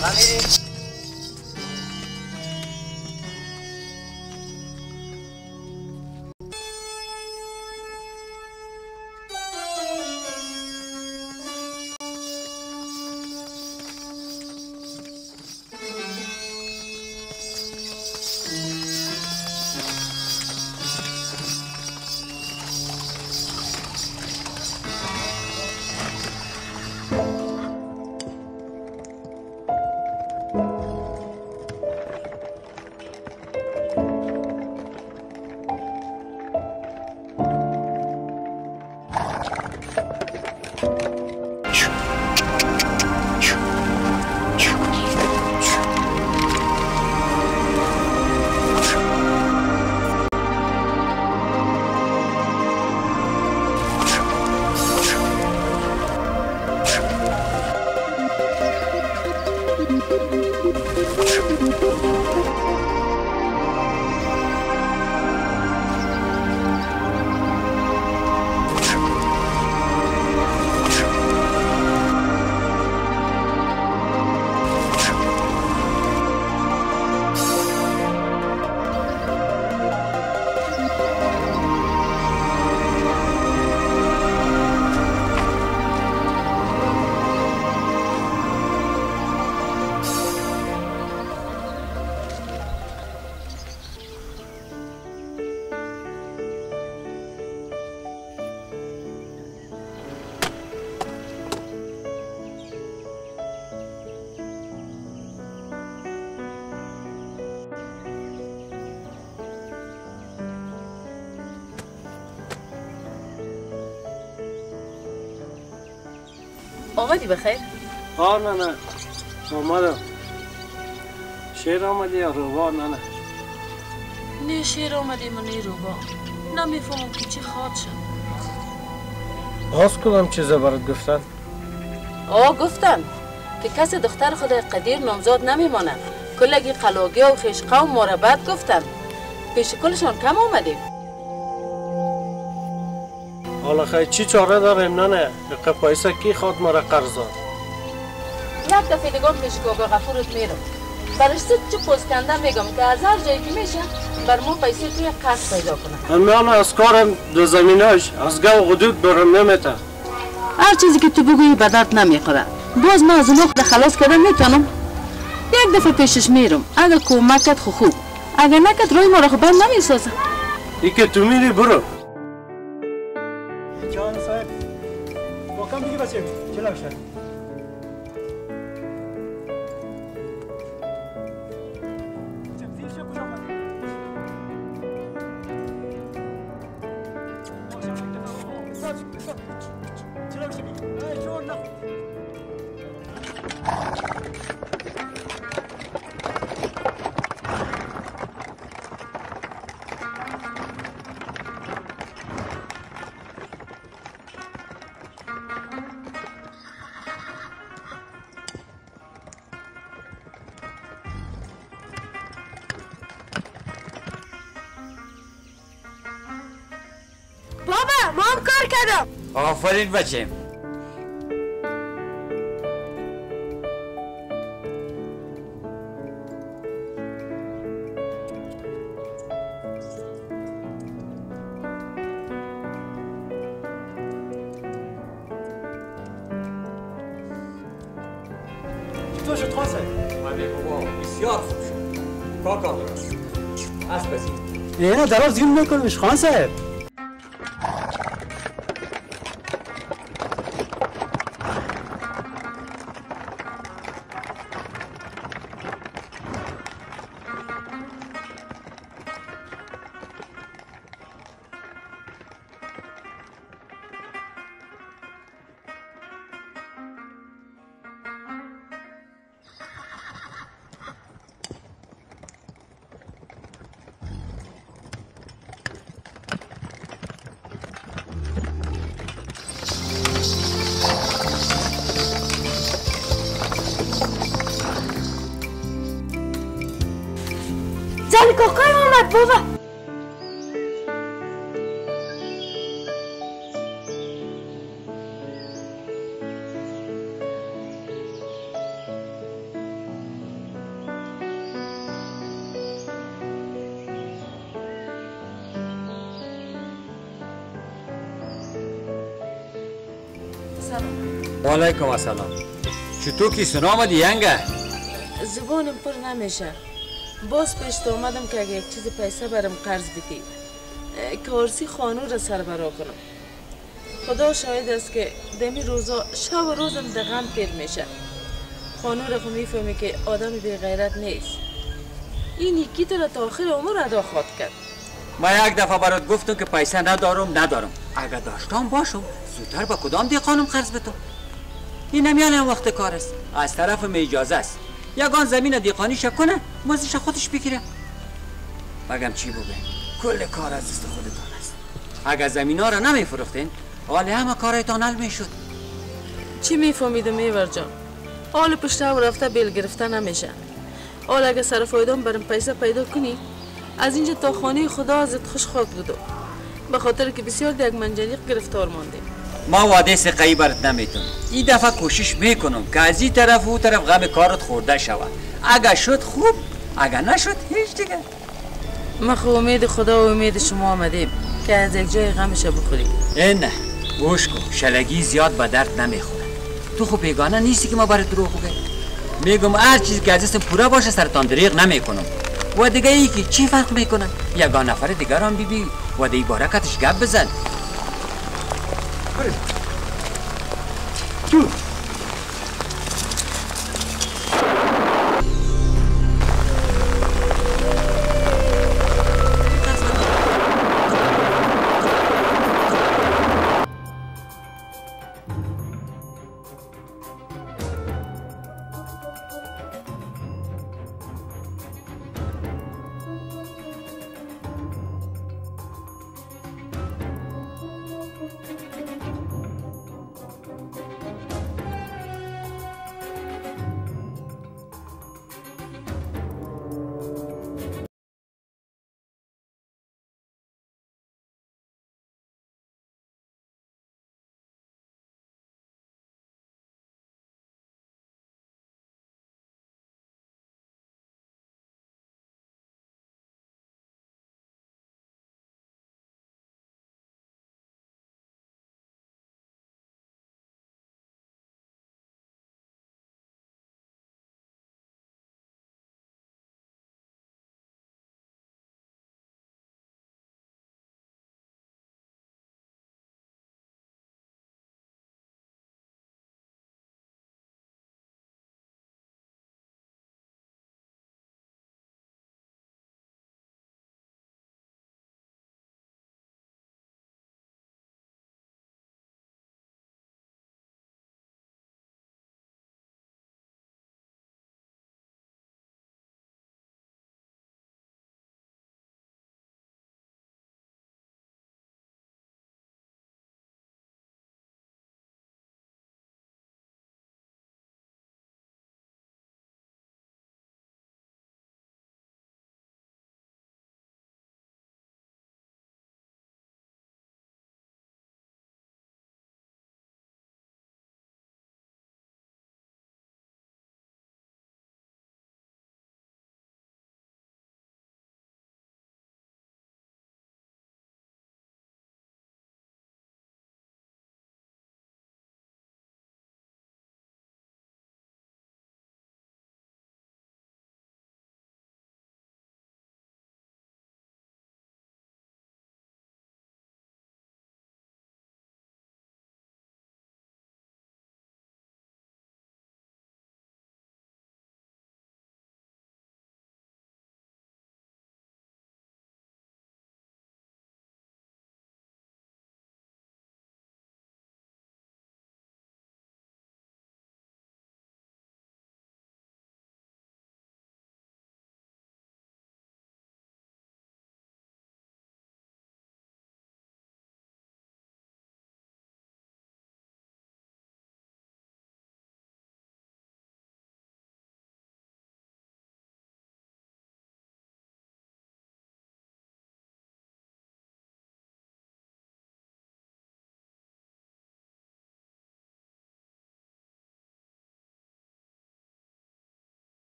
حالا میریم. آمدی بخیر؟ نه آمدم. شیر آمدی یا روبا؟ نه شیر آمدی من نه روبا. نمیفهمم که چی خواد شد. باز کدام چیزا برات گفتن؟ گفتن که کس دختر خود قدیر نامزاد نمیمانه. کلگی قلاگی و خشقه و مربت گفتن. پیش کلشان کم آمدیم. حالا خیلی چی چاره داریم؟ نه پیسه کی خواد مرا قرض داد؟ یک دفعه دیگه پیش گوگا غفورت میرم. برش چه پوزکنده میگم که از هر جایی که میشه بر ما پیسه توی قرض پیدا کنه. من از کارم دو زمیناش از گو غدود برم نمیته. هر چیزی که تو بگویی به درد نمیخوره. باز من از اون وقت خلاص کردن میتونم. یک دفعه پیشش میرم. اگر کمک کرد خوب. اگر نکرد روی ما را خوب نمیسازه. ای که تو میری برو. جان صاحب با کم دیگه بچه چلا بشه آفرین بچیم. چطور شد خواه صاحب؟ بابا بسیار خوب شد. کار درست. اسب بزید. نه دراز دیگه نکنمش خان صاحب. کاکای اومد بابا. سلام. و علیکم السلام. چطور کی سنام دیانگه؟ زبانم پر نمیشه. باز پیش اومدم که اگه یک چیز پیسه برم قرض بدی کارسی خانو را سربرا کنم. خدا شاهد است که دمی روزا شب و روزم دغم تیر میشه. خانو را خو میفهمی که آدم بی غیرت نیست. این یکی تو تا آخر عمر ادا خواهد کرد. ما یک دفعه برات گفتم که پیسه ندارم. اگر داشتم باشم زودتر با کدام دیقانم قرض بدم. این نمیانه وقت کار است. از طرف می اجازه است. یگان زمین دیقانیش کنه مازیش خودش بگیره. بگم چی بگم؟ کل کار از دست خودتان است. اگر زمین ها را نمیفروختین حال همه کارایتان حل میشد. چی میفهمیدم میور جان؟ حال پشت و رفته بیل گرفته نمیشه. حال اگه سر فایدام برم پیسه پیدا کنی از اینجا تا خانه خدا ازت خوش خاک بودو. به خاطر که بسیار دیگ منجنیق گرفتار ماندیم. ما وعده سقایی برات نمیتونم. این دفعه کوشش میکنم که از این طرف و اون طرف غم کارت خورده شود. اگر شد خوب، اگر نشد هیچ دیگه. ما خو امید خدا و امید شما آمدیم که از یک جای غمش بخوریم. نه گوش کن، شلگی زیاد به درد نمیخوره. تو خو بیگانه نیستی که ما برات دروغ بگم. میگم هر چیزی که از دستم پورا باشه سرتان دریغ نمیکنم. و دیگه ای که چی فرق میکنه؟ یگان نفر دیگر هم بیبی و دی بارکتش گپ بزن. تو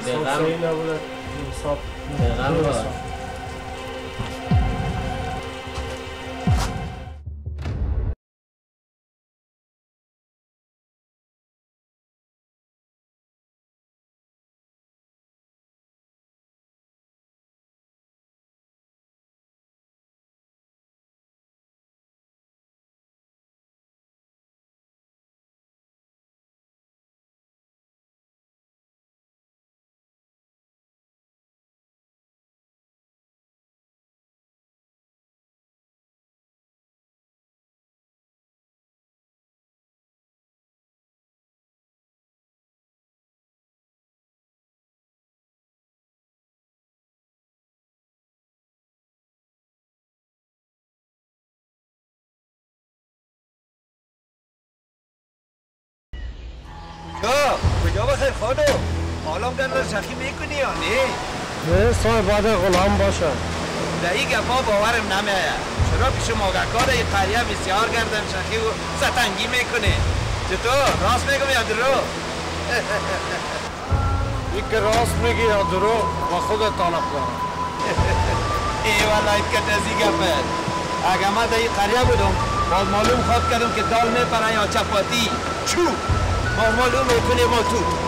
صحیح نبوده حساب پیغمبر کجا بخیر خانو؟ حالا در شخی میکنی یا نه؟ نه صاحب باید غلام باشه. در این گفا باورم نمیاید. چرا پیش موگکار این قریه بسیار گردن شخی و ستنگی میکنه. چطور؟ راست میگم یا درو؟ این که راست میگی یا درو با خودت طالب دارم. ای والا این که تزی گفت. اگر من در این قریه بودم باز معلوم خواد کردم که دال میپره یا چپاتی. چو؟ ما معلوم میکنیم ما تو.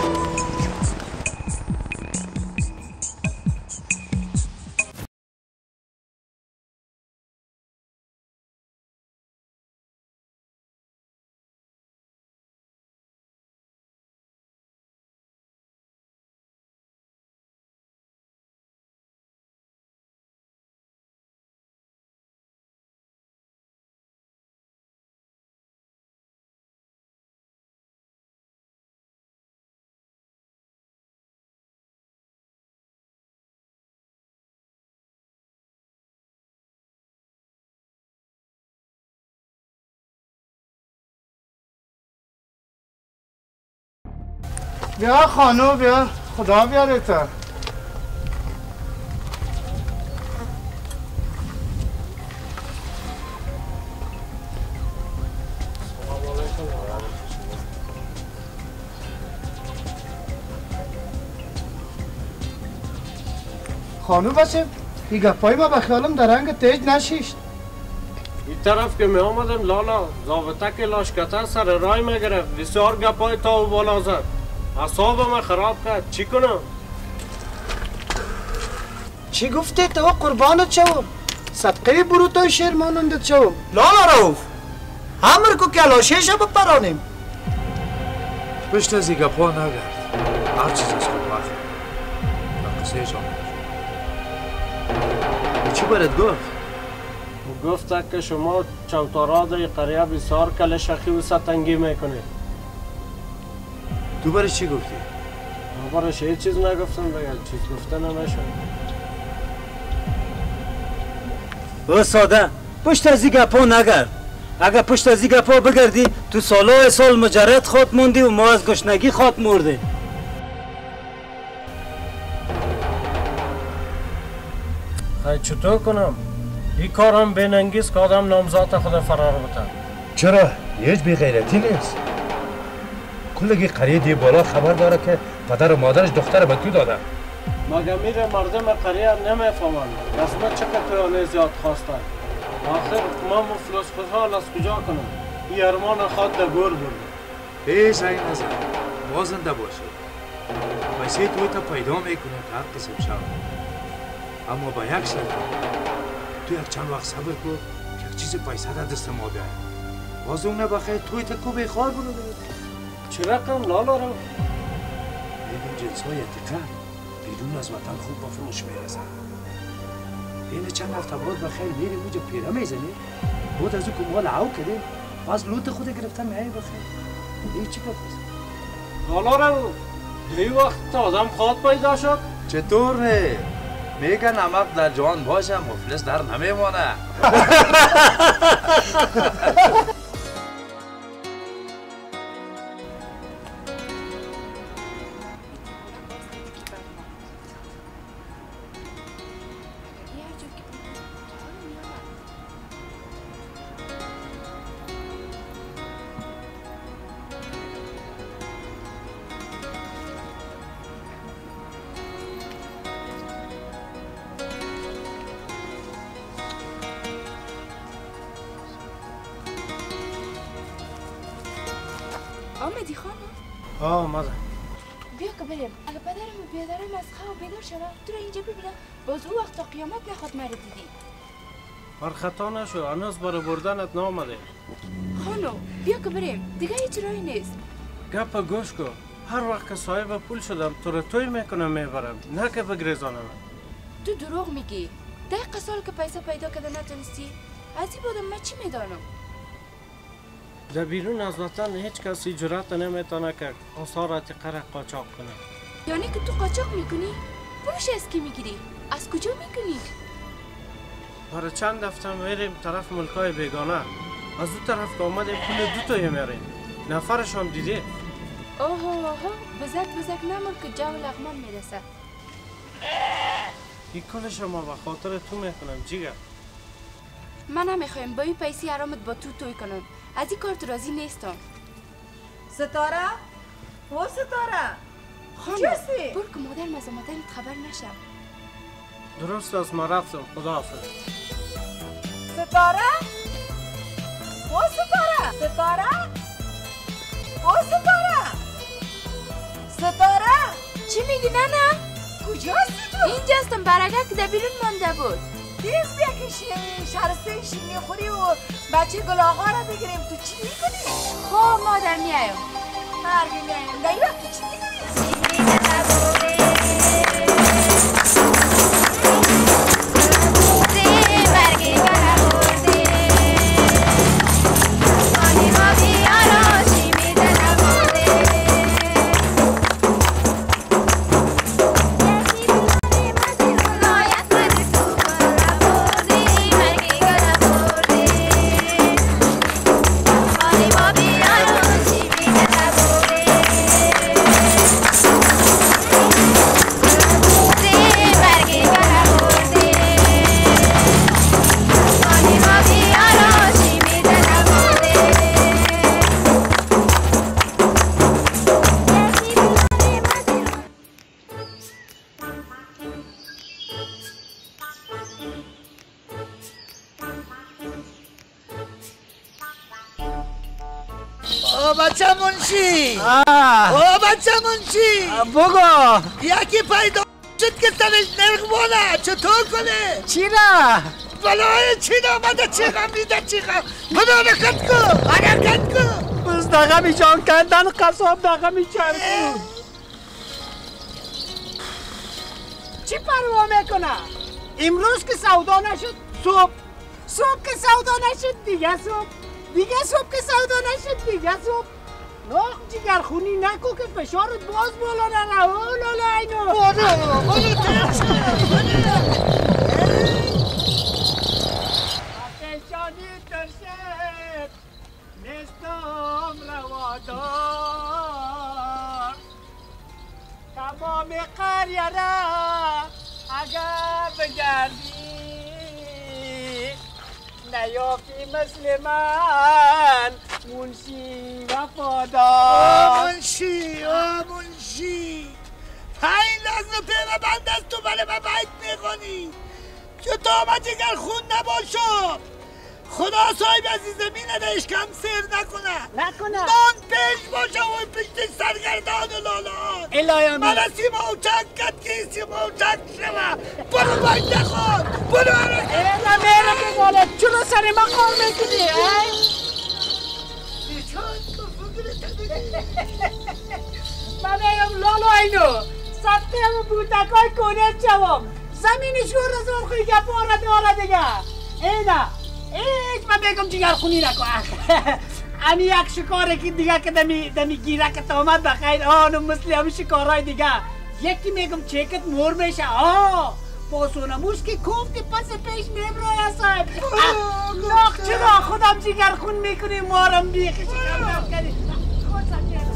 بیا خانو بیا خدا بیارت. خانو بسیم این گپای ما به خیالم در رنگ تیج نشیشت. این طرف که می آمدم لالا ضابطه که لاشکتر سر رای میگرفت بسیار گپای تا و بالا زد. اعصابم خراب کرد. چی کنم؟ چی گفتی تو قربانت شوم؟ صدقه بروتای شیر مانندت شوم. لالا روف همر کو کلاشیش بپرانیم. پشت از این گپا نگرد. هر چیز از خود وقت در قصه جان چی برد گفت؟ گفت که شما چوتارا در قریه بسیار کل شخی و ستنگی میکنید. تو برای چی گفتی؟ من برایش هیچ چیز نگفتم دیگه. چیز گفته نمیشه. او ساده پشت از این گپا نگرد. اگر پشت از این گپا بگردی تو سالهای سال مجرد خود موندی و ما از گشنگی خود مردیم. خیلی چطور کنم؟ این کارم بیننگیست که آدم نامزاد خود فرار بتن. چرا؟ هیچ بی غیرتی نیست. کلگی قریه دی بالا خبر داره که پدر و مادرش دختر به تو دادن. مگه میره مردم قریه نمیفهمن قسمت چقدر پیانه زیاد خواستن. آخر من مفلس خوشحال از کجا کنم؟ این ارمان خود در گور برده. بیش این نظر بازنده باشه. پیسه توی تا پیدا میکنه که هر قسم شد. اما با یک شرط تو یک چند وقت صبر کن که یک چیز پیسه در دست ما بیاید. باز اون نبخیر توی تا کو بیخوار برو چی رقم لالا رو؟ میگم جنس‌های اتقا بیرون از وطن خوب با فروش میرسن. این چند هفته بعد بخیر میریم اونجا پیره میزنیم. بعد از اون که مال عو کردیم باز لوت خود گرفتن میایی بخیر. این چی بپرس؟ لالا رو این وقت آدم خواد پیدا شد؟ چطور نه؟ میگه نمک در جان باشه مفلس در نمیمانه. آمدم. بیا که بریم. اگه پدرم و بیادرم از خواب بیدار شود تو را اینجا ببینم باز او وقت تا قیامت نخواد مرا دیدی. هر خطا نشو، هنوز برای بردنت نامده. خانو بیا که بریم، دیگه هیچ راهی نیست. گپ گوش کن، هر وقت که صاحب پول شدم تو را توی میکنم میبرم، نه که بگریزانم. تو دروغ میگی. دقیقه سال که پیسه پیدا کرده نتونستی، از این بودم من چی میدانم؟ در بیرون از وطن هیچ کسی جرأت نمیتونه که آثارات قره قاچاق کنه. یعنی که تو قاچاق میکنی؟ پولش از کی میگیری؟ از کجا میکنی؟ برای چند هفته میریم طرف ملکای بیگانه، از دو طرف که آمده پول دو تایی میریم. نفرش هم دیدی؟ اوه بزک نمون که جو لغمان میرسه. این کلش ما به خاطر تو میکنم جیگر. من نمیخوایم با این پیسی حرامت با تو توی کنم. از این کار تو راضی نیستم. ستاره؟ او ستاره؟ خانم چیستی؟ برو که مادرم از مادرت خبر نشم. درست از ما رفتم، خداحافظ. ستاره؟ او ستاره؟ ستاره؟ او ستاره؟ ستاره؟ چی میگی نه؟ کجاستی تو؟ اینجاستم برگه که در بیرون مانده بود. تیز بیا که شرسته شیرینی خوری و بچه گلاغا را بگیریم. تو چی میکنی؟ خب مادر میایم. هرگی میایم. در این وقت تو چی میکنی؟ بچه منشی بچه منشی بگو یکی پیدا شد که تنش نرخ چطور کنه؟ چی نه؟ بلای چی نامده چی غم میده چی غم بده حرکت کن حرکت کن بس دقمی جان کندن قصاب دقمی چرکو چی پروا میکنه؟ امروز که سودا نشد صبح که سودا نشد دیگه صبح که سودا نشد دیگه صبح ناخ جگر خونی نکو که فشارت باز بالا نره لالا اینو برو ترسه آتشانی ترشد نستم روادار تمام قریه را اگر بگردی نیافی مثل من منشی وفادار منشی 5 لحظه پیمه بند است تو برای من باید میخونی که تا ما جگر خون نباشم خدا صاحب عزیز زمین دهش کم سیر نکنه من پیش باشم و پشت سرگردان و لالان الهی من سیما و چک کد که سیما و چک شما برو باید نخون برو حرکت اینا میره که بالت چلو سر ما کار میکنی من میگم لالا اینو سبتیم بودکای کنه چوام زمینی شور رزام خوی گپ آره داره دیگه اینا ایچ من بگم جگر خونی نکن امی یک شکاره که دیگه که دمی گیره که آمد بخیر آنو مثل همی شکارهای دیگه یکی میگم چکت مور میشه با سونموش که کوفتی پس پیش میبرای صاحب لاخ چرا خودم جگر خون میکنی مارم بیخی شکر نکنی خود سکر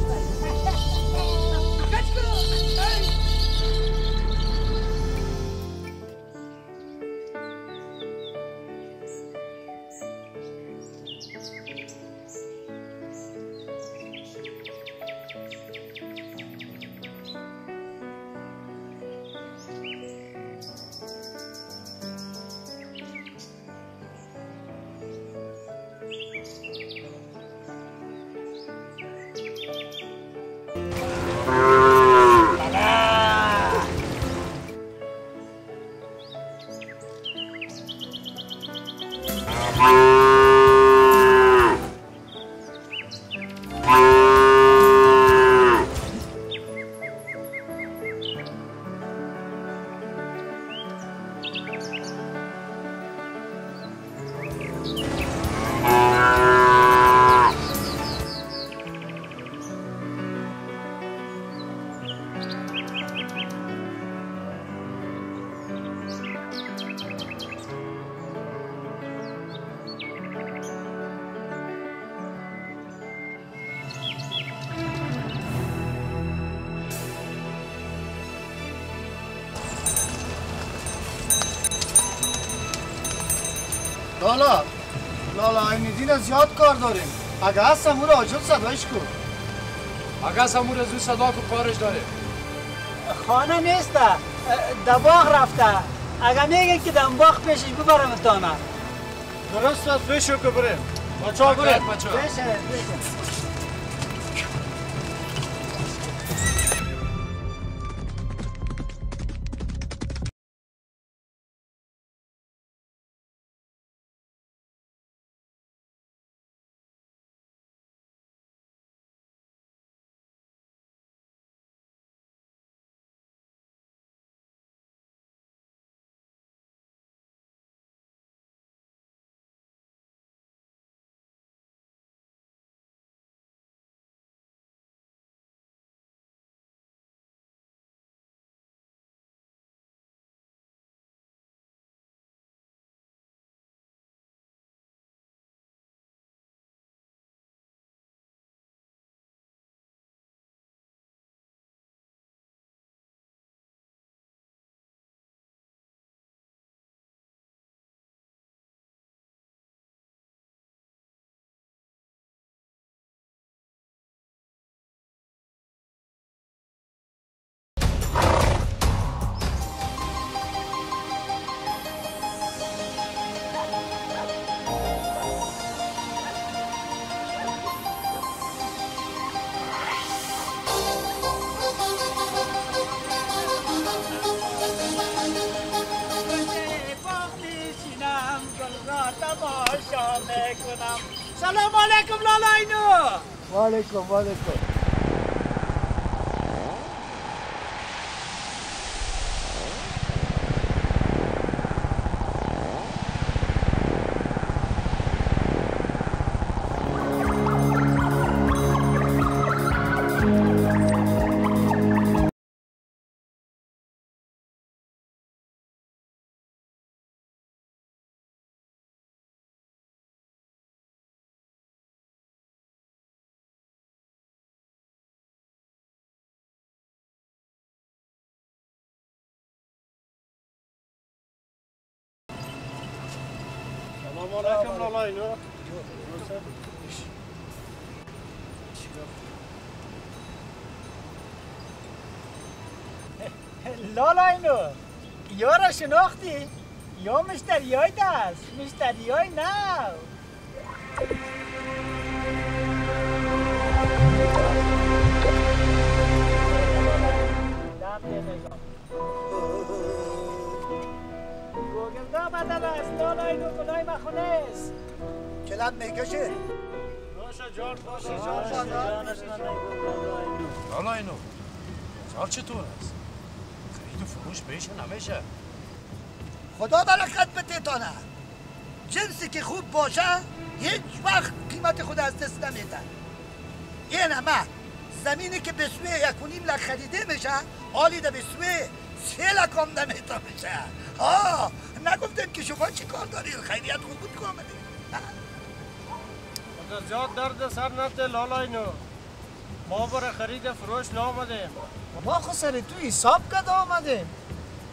لالا اینجا زیاد کار داریم. اگه هست سمور آجل صدایش کن. اگه سمور زو صدا که کارش داره. خانه نیسته، دباغ رفته. اگه میگن که دنباغ پیشش ببرم تانه. درست است، بشو که بریم. بچه ها بریم. بشه. سلام علیکم لالا اینو. و علیکم. علیکم لالا اینو. لالا اینو یارو شناختی؟ یا مشتریای دست مشتریای نو. گوگلدا بدل است لالا اینو کلای مخونه است. کلم میکشه؟ باشه جان لالا اینو بازار چطور است؟ خرید و فروش بهش نمیشه. خدا برکت بده تانه. جنسی که خوب باشه هیچ وقت قیمت خود از دست نمیده. این همه زمینی که به سوی 1.5 لک خریده میشه حالی ده به سوی 3 لک هم نمیتا میشه. ها نگفتم که شما چی کار دارید؟ خیریت خوب بود که آمدید. زیاد درد سر نده لالا اینو. ما برای خرید فروش نامدیم. ما خود سر تو حساب کده آمدیم.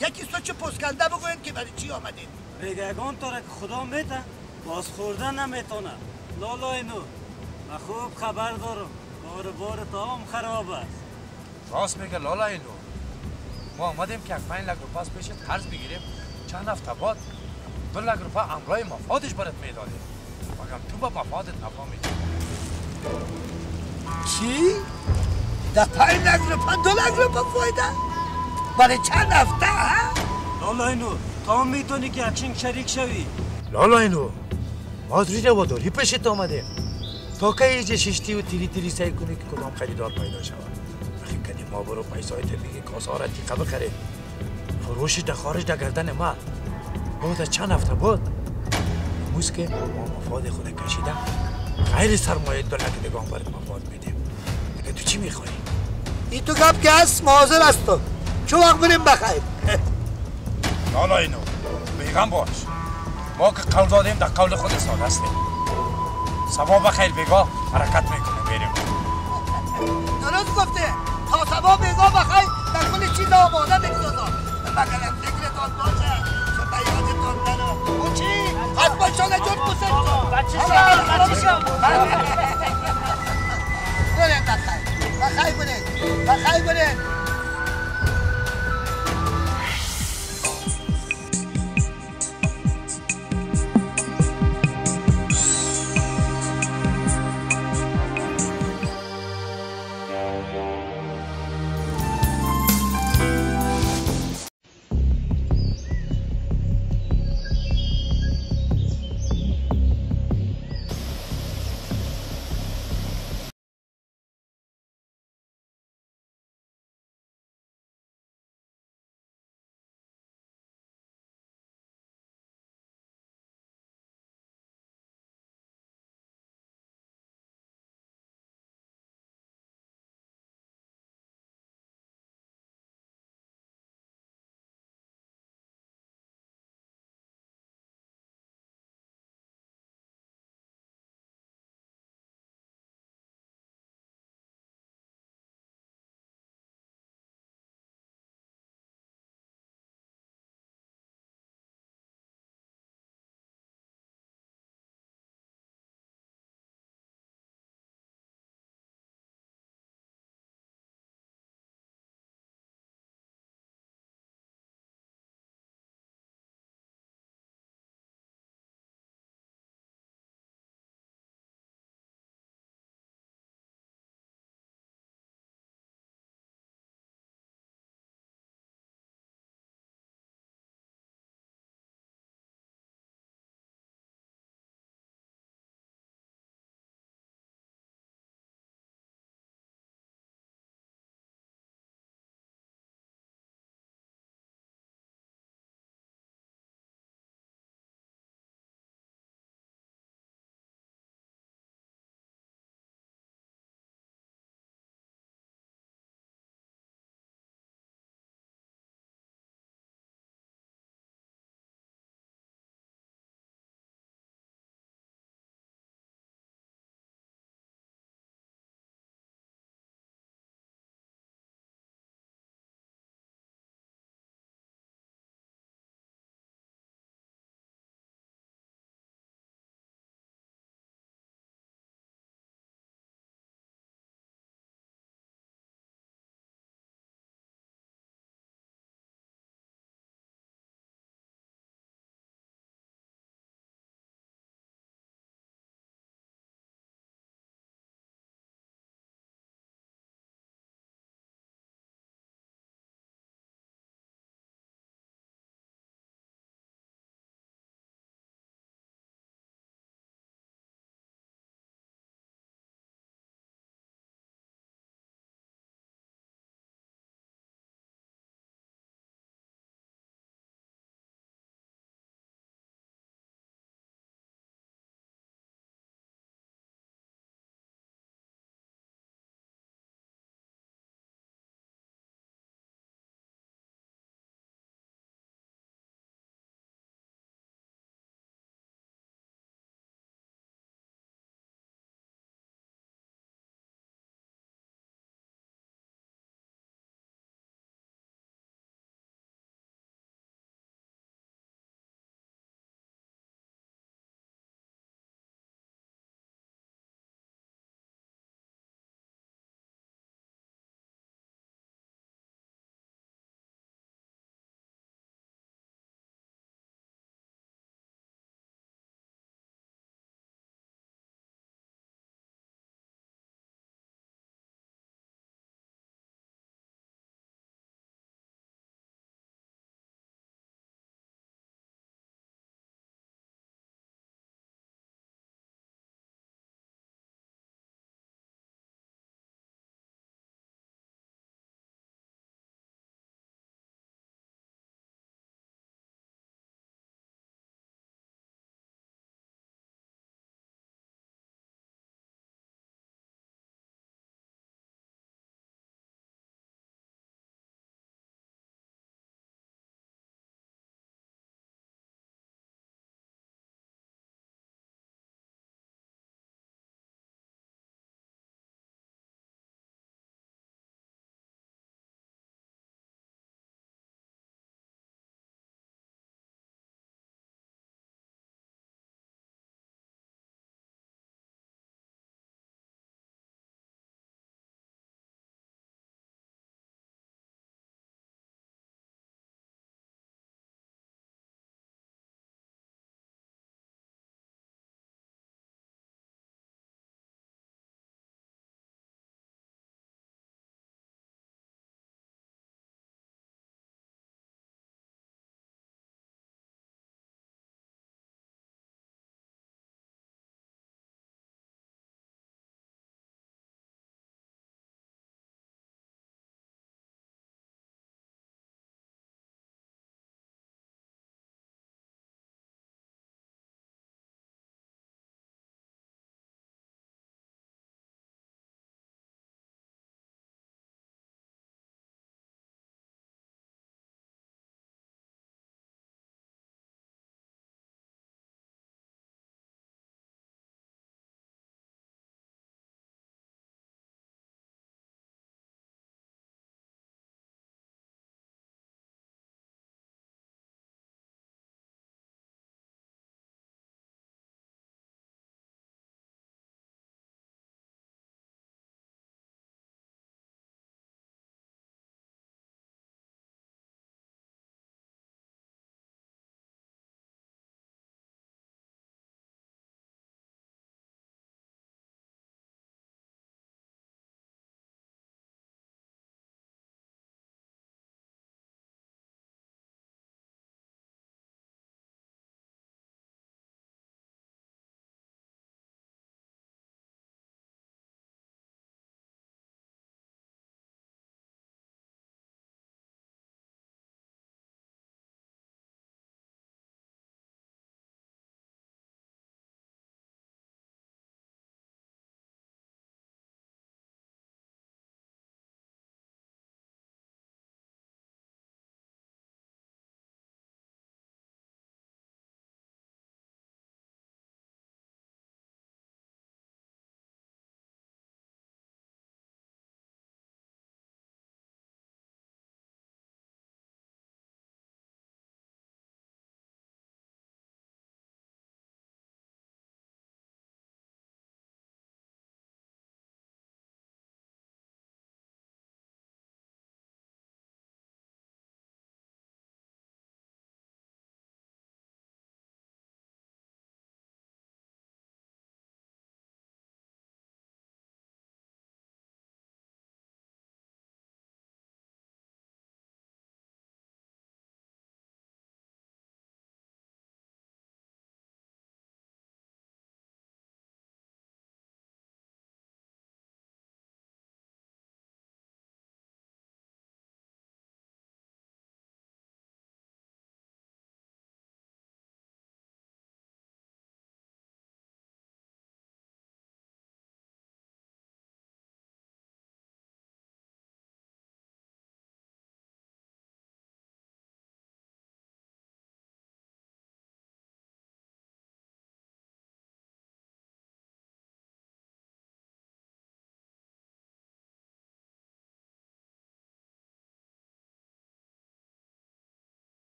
یکی سوچ پسکنده بگوین که برای چی آمدید. بگگان تا که خدا میته باز خوردن نمیتونه. لالا اینو من خوب خبر دارم بار تا هم خراب است. راست میگه لالا اینو. ما آمدیم که 5 لک روپاس پیش قرض بگیریم. چند هفته بعد 2 لک روپا امرای مفادش برات میدادیم. مگم تو با مفادت نفا میدی. چی؟ ده 5 لک روپا 2 لک روپا فایده؟ برای چند هفته ها؟ لالا اینو تا میتونی که اکشن شریک شوی. لالا اینو ما دوری رواداری پیشت آمده تا که ایجا ششتی و تیری سعی کنی که کدام خریدار پیدا شود. بخیر کنی ما برو پیسای تبیگی کاسارت دیقه بخره فروشش در خارج در گردن ما. بعد از چند هفته بعد امروز که ما مفاد خود کشیدم غیر سرمایه 2 لک نگاه برات مفاد میدیم. دیگه تو چی میخوایی؟ این تو گپ که هست حاضر هستم چه وقت بریم بخیر لالا اینو بیغم باش ما که قول دادیم در قول خود ساده هستیم سبا بخیر بگاه حرکت میکنه بریم درست گفته تا سبا بگاه بخیر در کل چیز آماده بگذارم بگرم فکرتان باشه شده یادتان نرم اون چی؟ حتما شده جد بسید بچه شد بریم بخیر بخیر بریم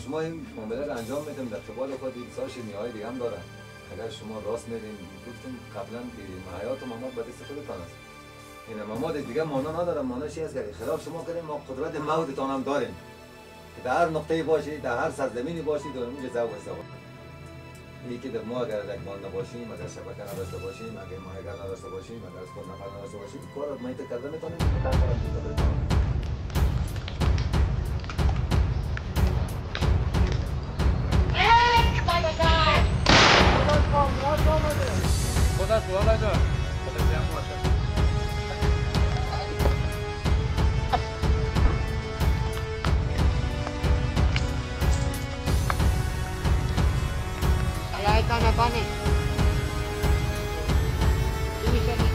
شما این معامله رو انجام میدیم در قبال خود این سال شیرینی‌های دیگه هم دارن. اگر شما راست میدین گفتم قبلا که حیات و مامات به دست خودتان است. این مامات دیگه مانا ندارم، مانا چی است که خلاف شما کردیم، ما قدرت موتتان هم داریم که در هر نقطه‌ای باشید، در هر سرزمینی باشید، در اونجا ذوق استفاده. یکی در ما اگر رگمان نباشیم، اگر شبکه نداشته باشیم، اگر ماهیگر نداشته باشیم، اگر از خود نفر نداشته باشیم، کار از مایت کرده میتونیم. خدا سوال جان خدا بیام باشه. Ayahkan apa nih? Ini sini.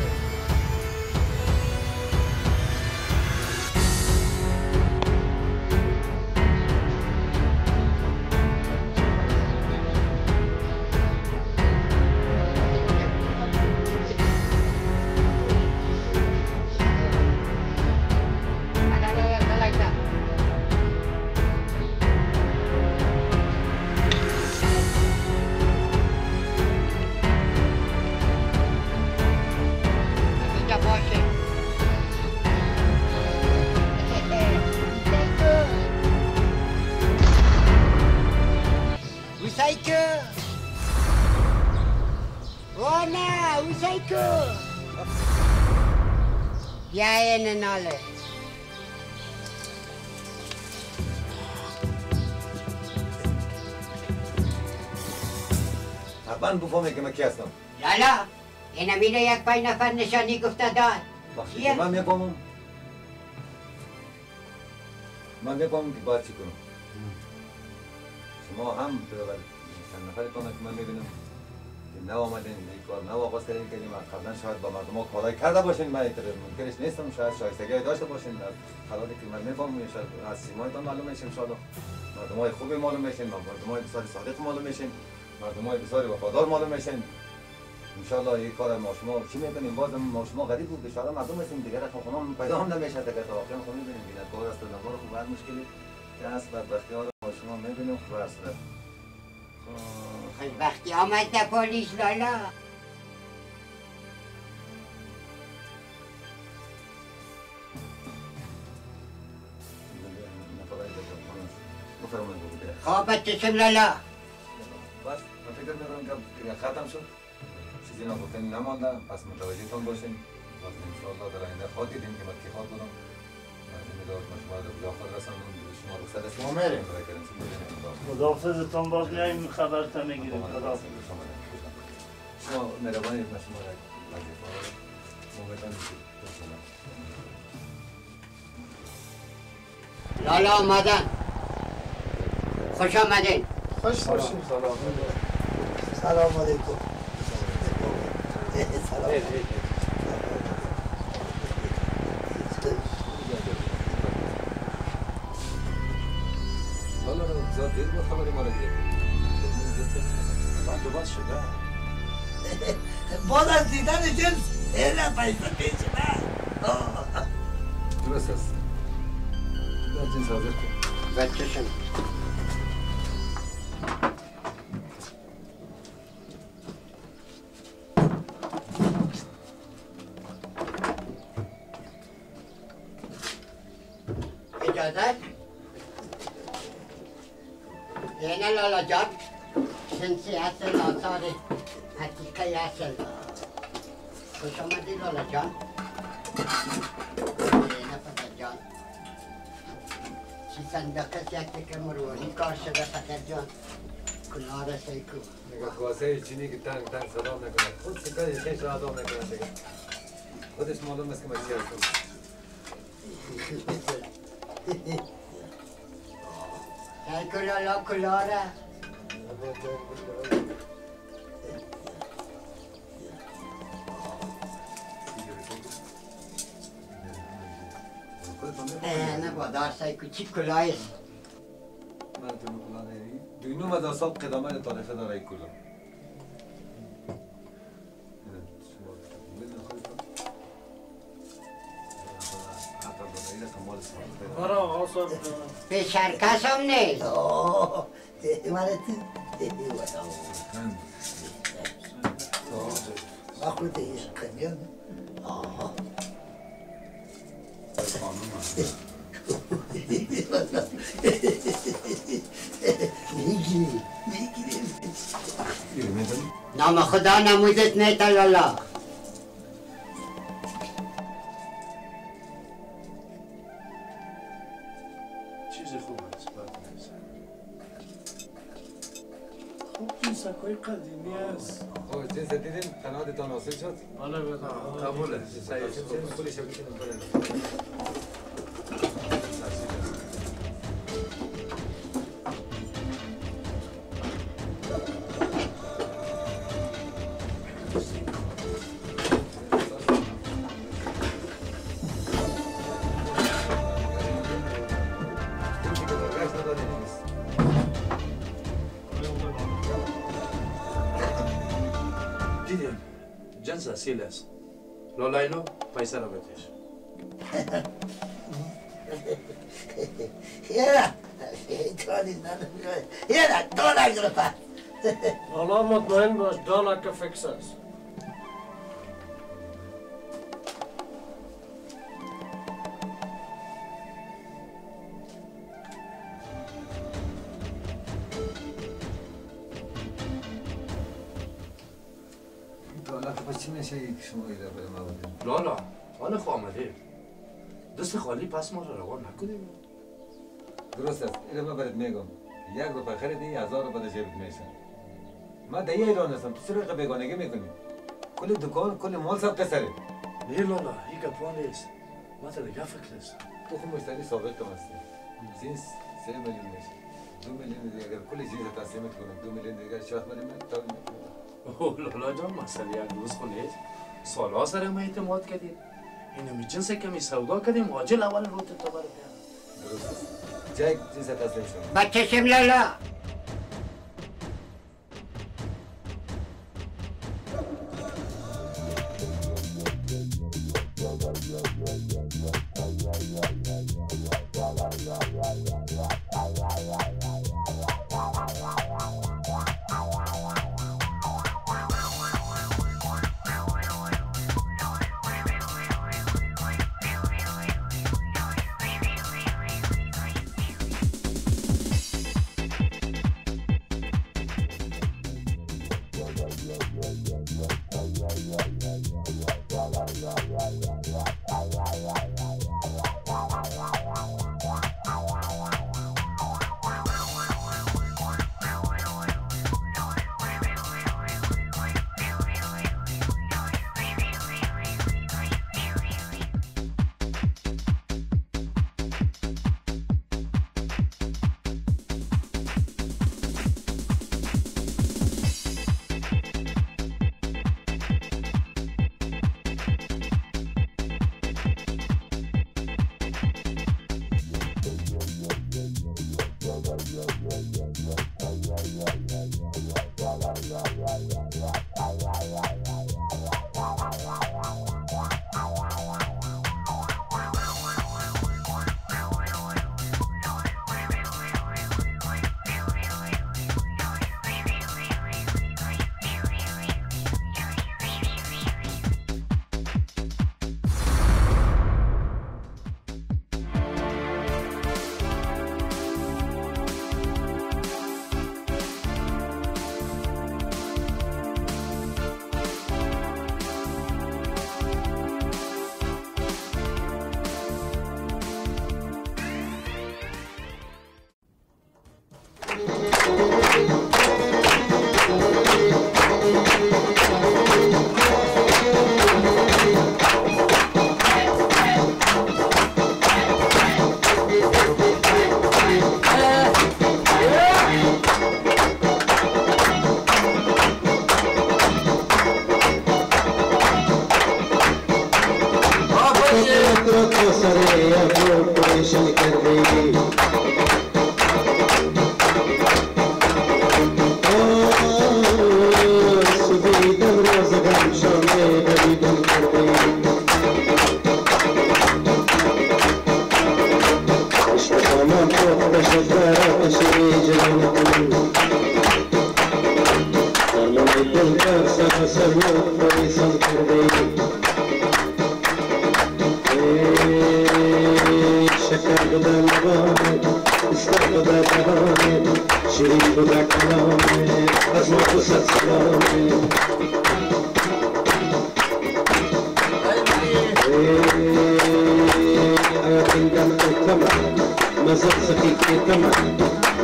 Ya ini nale. حتما بفهمه که من کی هستم. لالا این امیره یک پای نفر نشانی گفته داد. من میفهمم. من میفهمم که باید چی کنم. شما هم چند نفرتان که من میبینم که نو آمدین این کار نو آغاز کردین که قبلا شاید با مردم ها کارایی کرده باشین، من منکرش نیستم، شاید شایستگی داشته باشین در حالاتی که من میفهمم، شاید از سیمایتان معلوم میشین، انشاءالله مردم های خوبی معلوم میشین، مردم های بسیار صادق معلوم میشین، مردم های بسیار وفادار معلوم میشین. انشاءالله این کار ما شما چی میکنیم، بازم ما شما غریب بود بشاره مردم هستیم دیگه خونه پیدا هم نمیشه دیگه، تا آخر خونه میبینیم بی‌نکار است، نمار خوب هر مشکلی که هست بدبختی ها ما شما میبینیم خوب است. وقتی آمد در پلیس لالا خوابت چشم لالا بس من فکر میکنم که دیگه ختم شد، چیزی نگفتنی نمانده، پس متوجهتان باشین. باز انشاءالله در آینده خواهد دیدیم که من کی خواد بودم از این میداد من شما در کجا خود رساندم شما رخصت است ما میریم خداحافظتان باز میاییم خبرتان میگیریم. خداحافظ شما مهربانی من شما را وظیفه موقعتان لالا آمدن. خوش آمدین. خوش باشین. سلام علیکم. سلام. لالا رو زیاد دیر بود خبری ما را گرفت. بعد باز شده. باز از دیدن جنس اینا پیسه پیش من. درست است. در جنس حاضر کن. بچه‌شون. اجازت؟ اینه لالا جان جنسی اصل آثار حقیقی اصل. خوش آمدی لالا جان. اینه پدر جان چی صندوق یک که مروانی کار شده پدر جان. کلاه رسه کو نگاه خواسته چینی که تنگ صدا نکنه، خود سکایی خیش را آدم نکنه دیگه. خودش معلوم است که من چی هستم. ای لالا کلاه را نه بادار سای کوچی کلاه است. من تو کلاه نیری؟ دوینوم از اصاب قدامت تاریخه داره این کلاه. شما ببین خودتون. حتی داره این کمال اسمان. برا آقا صاحب به شرکس هم نیست خود ایش کنیم میگیری نام خدا نموزت نیتا لالا چیز خوب است باید نیست خوب جنسکای قدیمی است خب جنس دیدین قناعتتان حاصل شد؟ بله بله قبوله پولی شو بکنیم بریم دیدیم جنس اصیل است لالا اینو پیسه رو بتیش یه دولار گرفت لالا مطمئن باش $1 فکس است چی میشه یک شما ایره برای ما بودیم؟ لالا حالا خو آمده دست خالی پس ما رو روان نکنیم درست است ایره من برات میگم $1 خریدی 1000 روپیه در جیبت میشه من در ایران هستم تو چرا بیگانگی میکنی کل دکان کل مال سب قصره نه لالا این گپا نیست ما تا دیگه فکر است تو خود مشتری سابق کم هستی جنس 3 میلیون میشه 2 میلیون دیگه اگر کل جنس تقسیمت کنم 2 میلیون دیگه شاید میلیون تا اوه لالا جان مسئله یک روز خو نیست سالها سر ما اعتماد کردیم اینمی جنس کمی سودا کردیم عاجل اول رو تا برای درست است جای جنس تقسیم شد بچه شم لالا تصور پریسان کرده ای شکر بوده لبانت استر بوده دهانت شیرین بوده کلامت از ما خصد سلامت آیتین دم اتمن مزد سخی که تمن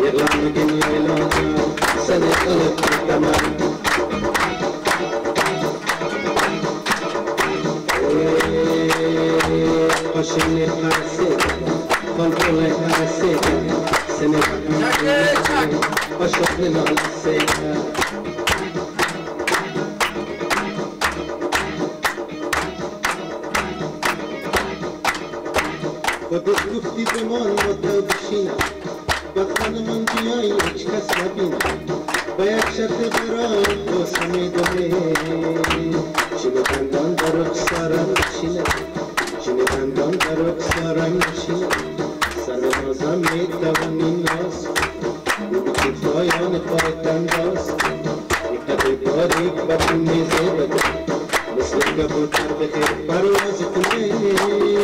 یغلان بگین لیلانا سنه قلب که تمن قشنی قرسه قلبول قرسه سنه قشنی نالسه خودت گفتی بمان مدعو بشینم با خانمان بیایی هیچ کس نبینم با یک شرط برای باسه میدونه چینه دندان در رخسارم نشینه چینه دندان در رخسارم نشینه سر نازم میتوانی ناز بگی پایان پایت انداز یک قدر باریک با تو میزه بده مثل کبوتر به خیر پرواز کنه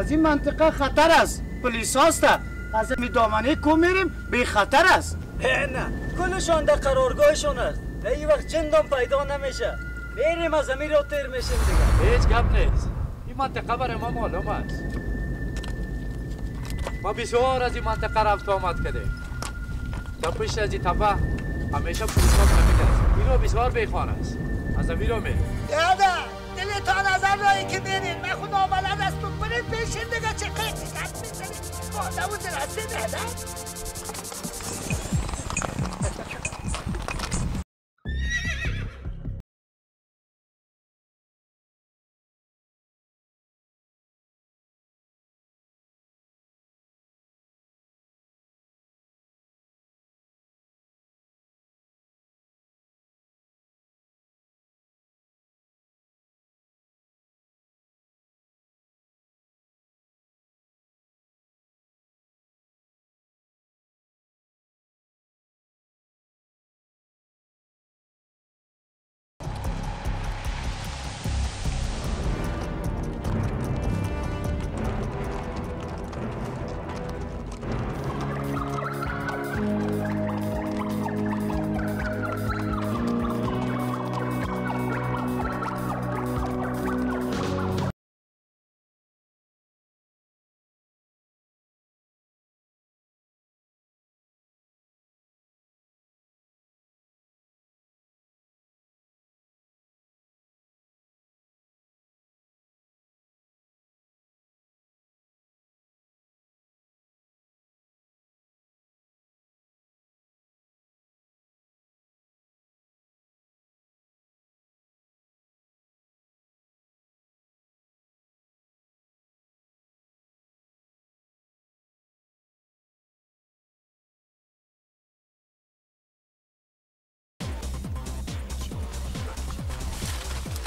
از این منطقه خطر است پلیس هاست از این دامنه کو میریم بی خطر است نه کلشان در قرارگاهشون است در این وقت جندم پیدا نمیشه میریم از زمین رو تیر میشیم دیگه هیچ گپ نیست این منطقه برای ما معلوم است ما بسیار از این منطقه رفت آمد کردیم در پشت از این تپه همیشه پلیس ها نمیده است این رو بسیار بیخوان است از زمین رو میریم دادا دلتان از رایی که میرین من خود آملد است تو برید پیشین دیگه چه قیقی کت میزنید بادا بود رسته دادا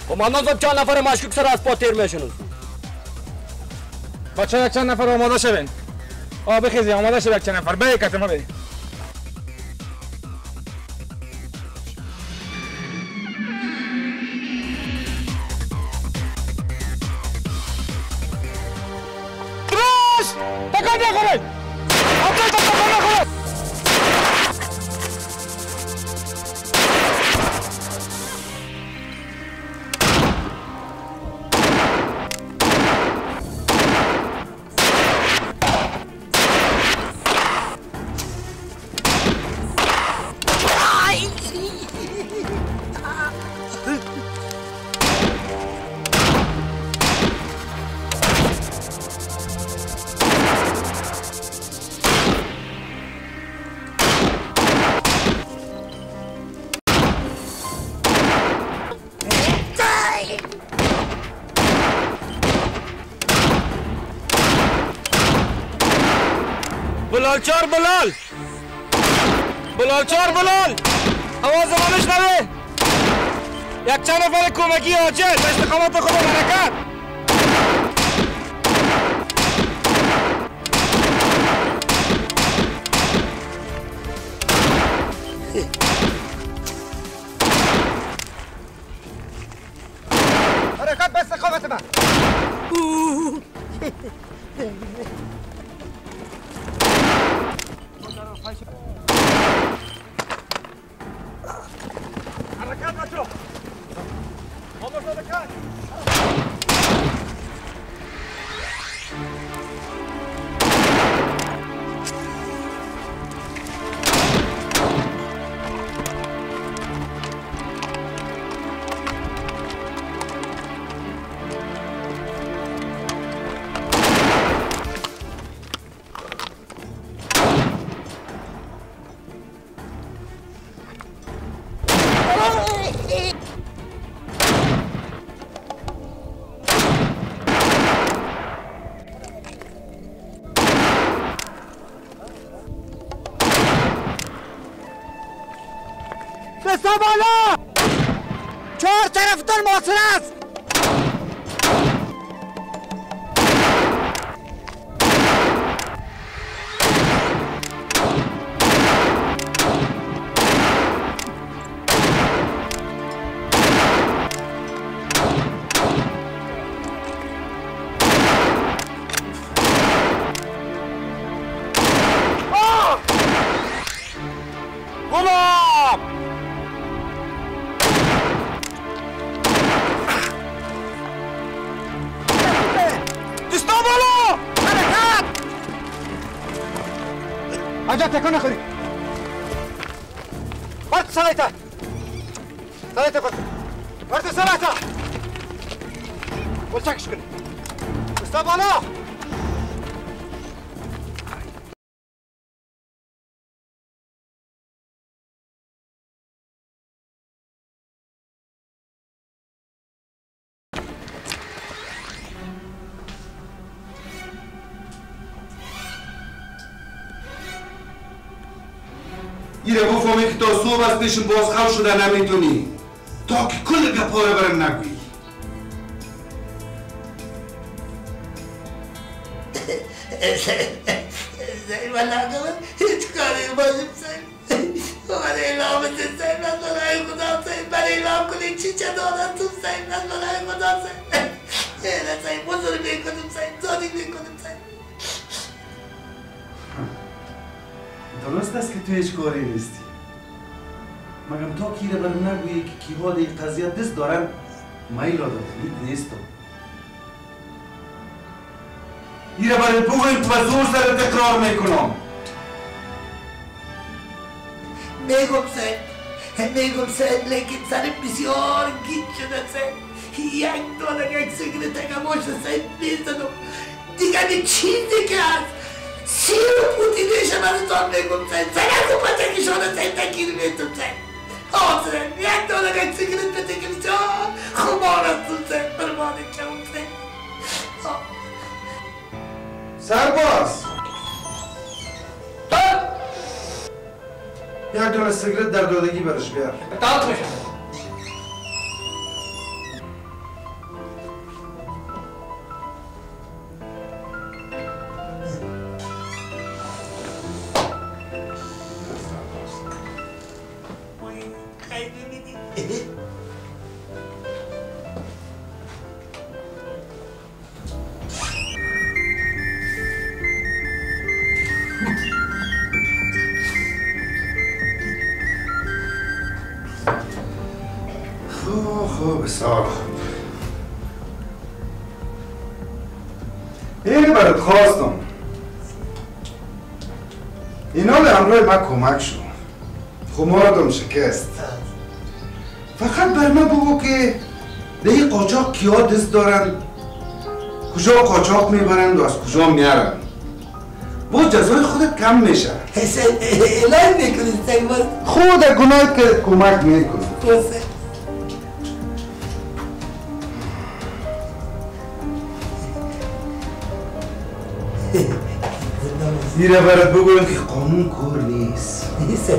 قماندان صاحب چند نفر مشکوک سر از پا تیر میشنن. بچه‌ها چند نفر آماده شوین. بخیزی آماده شو چند نفر به کتما برید. درست! تکان نخورید! آمده تکان نخورید! بلالچار بلال بلالچار بلال آواز ما نشنوه یک چند نفر کمکی عاجل به استقامت خود حرکت حرکت به استقامت من حرکت بچو خاموش حرکت دستا بالا! 4 طرفتان محاصره است! عجب تکان نخوری برد سرایتا سرایتا برد سرایتا بلچکش کنی بستا بالا ایره بفهمی که تا صبح از پیشم بازخم شده نمیتونی تا که کل گپاره برم نگویی زین من نگم هیچ کاری باشیم زین من اعلام زین من برای خدا زین من اعلام کنی چی چه دارد تو زین من برای خدا زین اینه زین بزرگ میکنم زین زادی میکنم زین درست است که تو هیچ کاری نیستی مگم تا که ایره برم نگویی که کیها در این قضیه دست دارن مایل آدم نیستم ایره برای بگویم تو زور سر تکرار میکنم میگم زین لیکن سر بسیار گیت شده زین یک دانه یک سیگرت اگه باشه زین میزنم دیگه این چیزی که هست سیر پوتی دیشه من تان میگم زین زین از بچه که شده زین تکیر میتم زین زین یک دانه یک سیگرت بتکیم جا خمار هستم زین برمانه کم زین سرباز یک دانه سیگرت در دادگی برش بیار اطاعت میشم خیلی میدی. خوب بسیار خوب. اینه برات خواستم اینا به همراه من کمک شد خمارتم شکست فقط بر من بگو که به این قاچاق کیا دست دارن کجا قاچاق میبرند و از کجا میارن با جزای خودت کم میشه اعلان میکنی سنگوار خود گناه که کمک میکنی زیره برات بگویم که قانون کار نیست نیست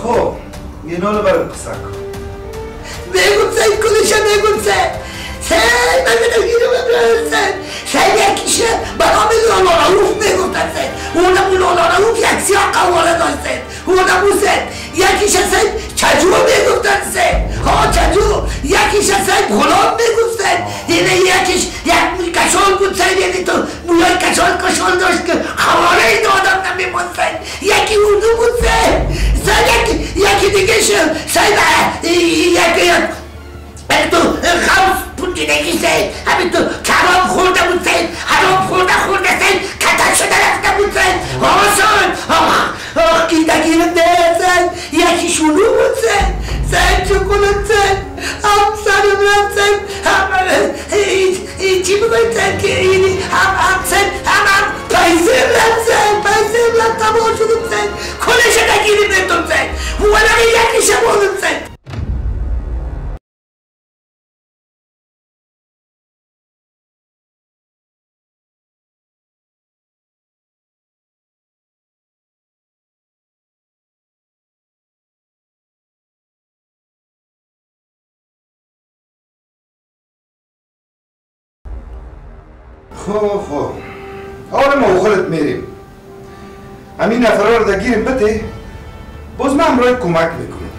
خب اینا رو برات قصه کن بگم سعید کلشه بگم سعید من بنگیرم ابراهیم سعید یکیشه به نام لالا روف میگفتن سعید اونم لالا روف یک سیاه قواره داشت سعید اونم اون سعید یکیشه سعید چجو میگفتن سعید ها چجو یکیشه سعید غلام میگفت سعید اینه یکیش یک موی کشال بود سعید یعنی تو موی کشال داشت که خواره این آدم نمیمون سعید یکی اردو بود سعید یکی دیگه سعید تو غوث پوندینگی سید همین تو کباب خورده بود سید حرام خورده سید کتر شده رفته بود سید آه گیدگیر نه سید یکی شلو بود سید چه کنم سید هم سرم رفت سید چی بگوید سید که اینی هم سید هم پیسر رفت تمام شدم سید کلش نگیری بهتون سید ولغی یکی شبانم سید خب حالا ما خودت میریم همین نفرها رو در گیریم بده باز من همراه کمک میکنم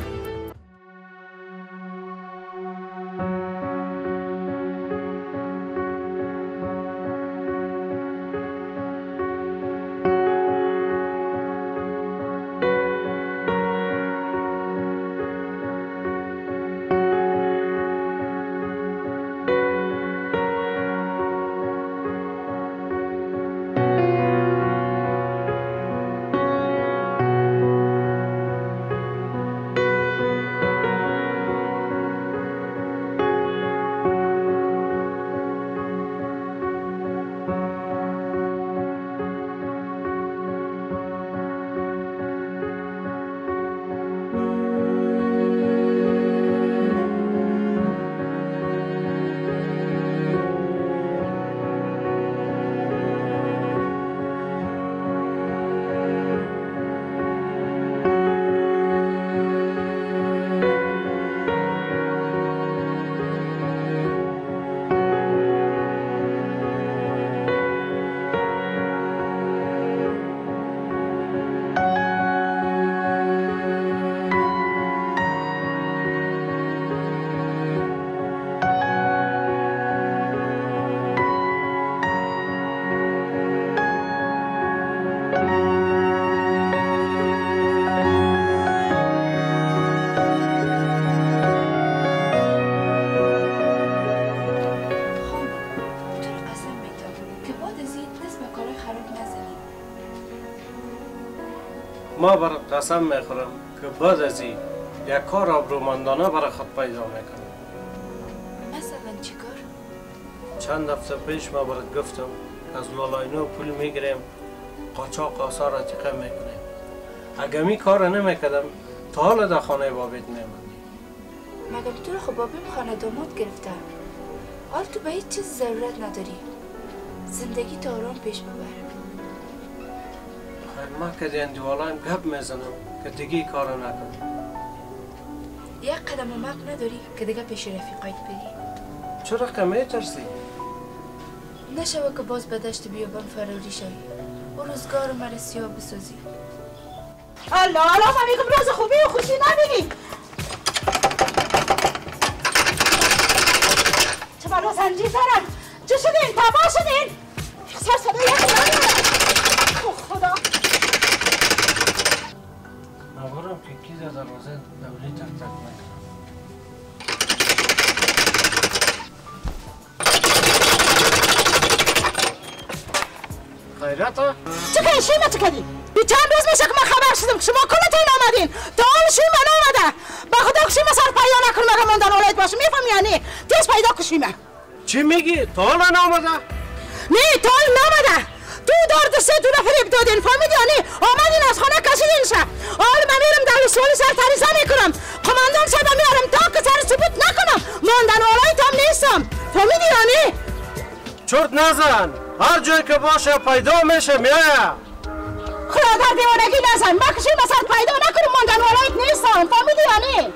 ما بر قسم میخورم که بعد از این یک کار آبرومندانه برای خود پیدا میکنم. مثلا چی کار؟ چند هفته پیش ما برات گفتم از لالایینو پول میگیریم قاچاق آثار عتیقه میکنیم. اگه می کار نمیکردم تا حالا در خانه بابیت میماندی. مگه تو رو خب بابیم خانه داماد گرفته؟ حال تو به هیچ چیز ضرورت نداری. زندگی تا آرام پیش ببر. ما که دی اندوالایم گپ میزنم که دیگه کارو نکنم. یک قدم مق نداری که دیگه پیش رفیقایت بری؟ چرا که میترسی؟ نشوه که باز به دشت بیابان فراری شوی و روزگار مرا سیاه بسازی. الله من میگم روز خوبی و خوشی نبینی. چه بالا سنجی سرن؟ چه شدین؟ تباه شدین؟ سر صدا یک خدا نبارم که کی در دروازه دولی تک تک میکنم. خیرتا؟ چه که شیمه چه کردی؟ بی چند روز میشه که من خبر شدم که شما کلتین آمدین تا حال شیمه نامده. با خدا که شیمه سر پیدا نکنم اگر ماندن ولایت باشه میفهم یعنی تیز پیدا که شیمه. چی میگی؟ تا حالا نامده؟ نه تا حالا نامده. تو دار دسته تو را فریب دادین فهمیدی یعنی آمدین از خانه کشیدین شه. حال من میرم در سوالی سر تریزه میکنم. قماندان صاحب میارم تا که سر ثبوت نکنم ماندن ولایت هم نیستم. فهمیدی یعنی؟ چرت نزن. هر جایی که باشه پیدا میشه میایه. خدا در دیوانگی نزن. ما که شیمه سر پیدا نکنم ماندن ولایت نیستم. فهمیدی یعنی؟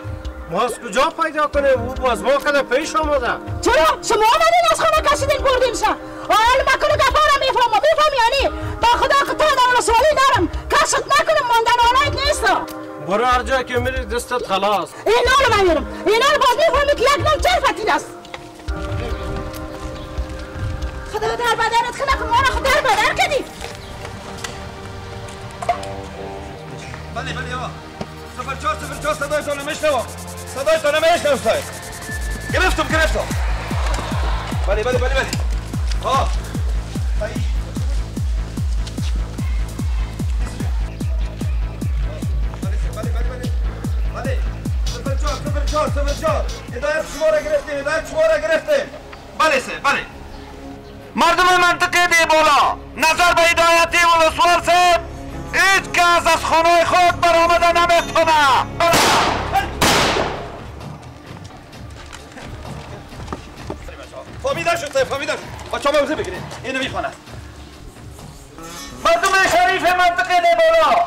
ما از کجا پیدا کنیم؟ او باز ما کده پیش آمده. چرا؟ شما آمدین از خانه کشیدین بردین شه. حال ما کنه گفارم میفهم یعنی با خدا که تا در رسوالی نرم کشت نکنم ماندن ولایت نیستم. برو هر جایی که میری دستت خلاص. این حال من میرم. این حال باز میفهمی که یک نام چرفتید است. خدا در بدنت خدا که ما را خود در بدن کردی. بله آقا 0404 صدایتان نمیشنوم. صدایتان نمیشنوم صاحب. گرفتم. بله ها بله 04 هدایت شما را گرفتیم. بله مردم منطقه دی بالا نظر به هدایتی ولسوال صاحب هیچ کس از خانه خود برآمده نمیتونه. فهمیده شد. بچه ها موزه بگیرید. اینو میخوانه. مردم شریف منطقه دی بالا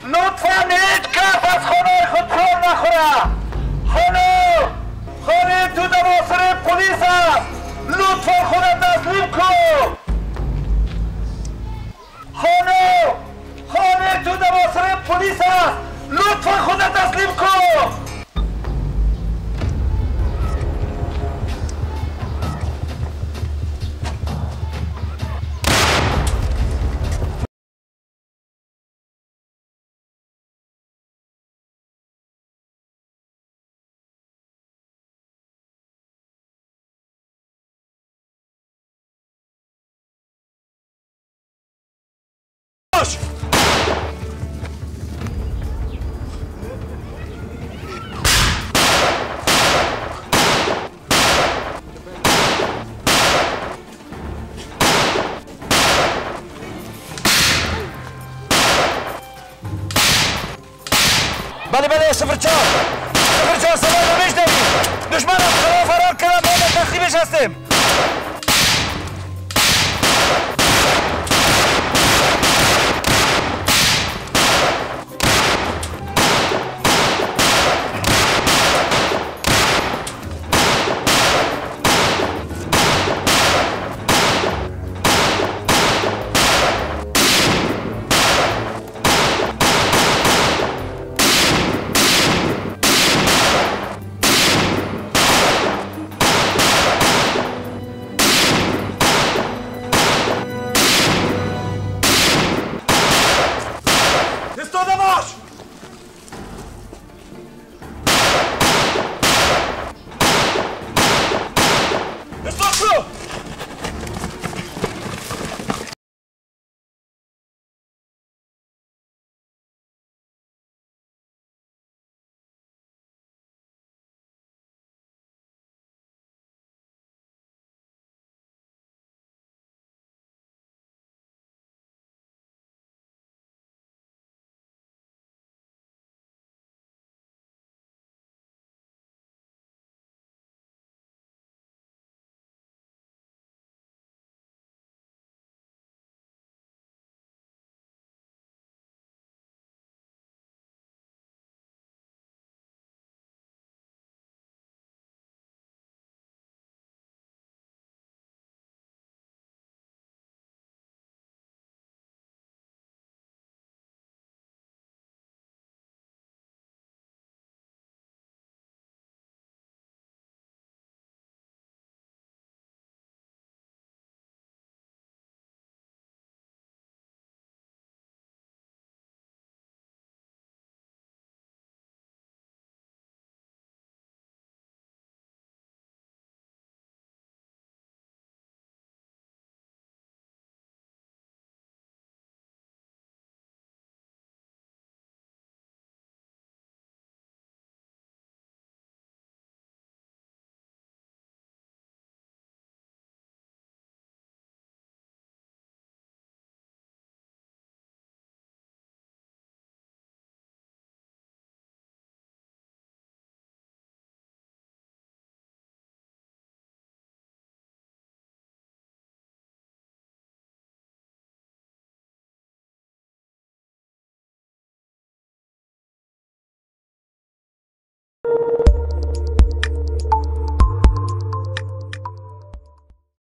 لطفا هیچ کس از خانه خود کار نخوره. خانه تو دواصل پلیس است. لطفا خودت تسلیم کن. خانه تو دواصل پلیس است. لطفا خودت تسلیم کن. بله 04 صدا نمیشنویم. دشمن از خلا فرار کرده باید تخریبش هستیم.